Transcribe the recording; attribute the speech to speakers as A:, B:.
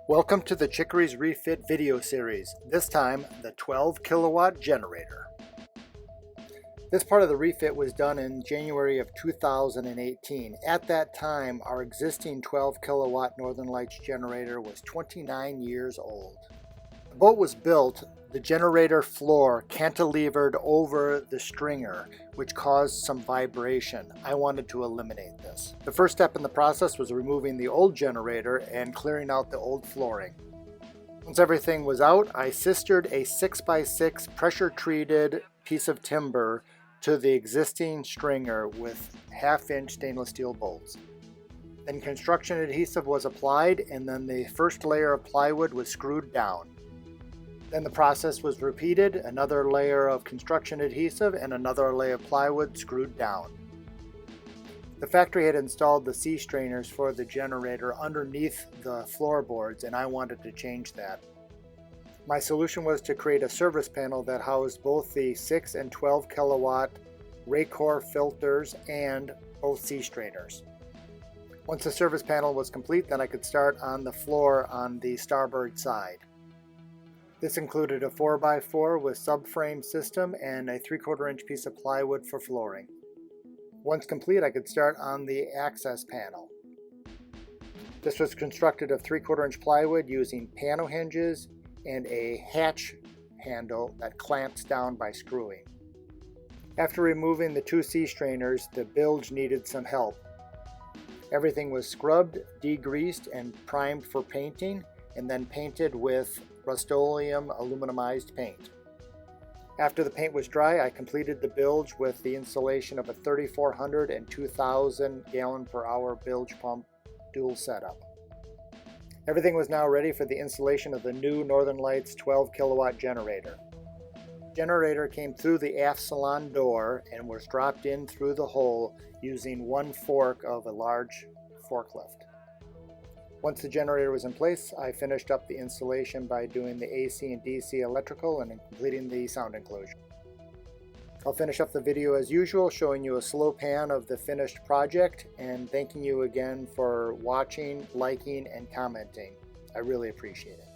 A: Welcome to the Chicory's Refit video series, this time the 12 kilowatt generator. This part of the refit was done in January of 2018. At that time, our existing 12 kilowatt Northern Lights generator was 29 years old. The boat was built, the generator floor cantilevered over the stringer, which caused some vibration. I wanted to eliminate this. The first step in the process was removing the old generator and clearing out the old flooring. Once everything was out, I sistered a 6x6 pressure-treated piece of timber to the existing stringer with 1/2-inch stainless steel bolts. Then construction adhesive was applied, and then the first layer of plywood was screwed down. Then the process was repeated, another layer of construction adhesive and another layer of plywood screwed down. The factory had installed the C strainers for the generator underneath the floorboards, and I wanted to change that. My solution was to create a service panel that housed both the 6 and 12 kilowatt Raycor filters and both C strainers. Once the service panel was complete, then I could start on the floor on the starboard side. This included a 4x4 with subframe system and a 3/4 inch piece of plywood for flooring. Once complete, I could start on the access panel. This was constructed of 3/4 inch plywood using pano hinges and a hatch handle that clamps down by screwing. After removing the two C strainers, the bilge needed some help. Everything was scrubbed, degreased, and primed for painting, and then painted with Rust-Oleum aluminumized paint. After the paint was dry, I completed the bilge with the installation of a 3,400 and 2,000 gallon per hour bilge pump dual setup. Everything was now ready for the installation of the new Northern Lights 12 kilowatt generator. The generator came through the aft salon door and was dropped in through the hole using one fork of a large forklift. Once the generator was in place, I finished up the installation by doing the AC and DC electrical and completing the sound enclosure. I'll finish up the video as usual, showing you a slow pan of the finished project and thanking you again for watching, liking, and commenting. I really appreciate it.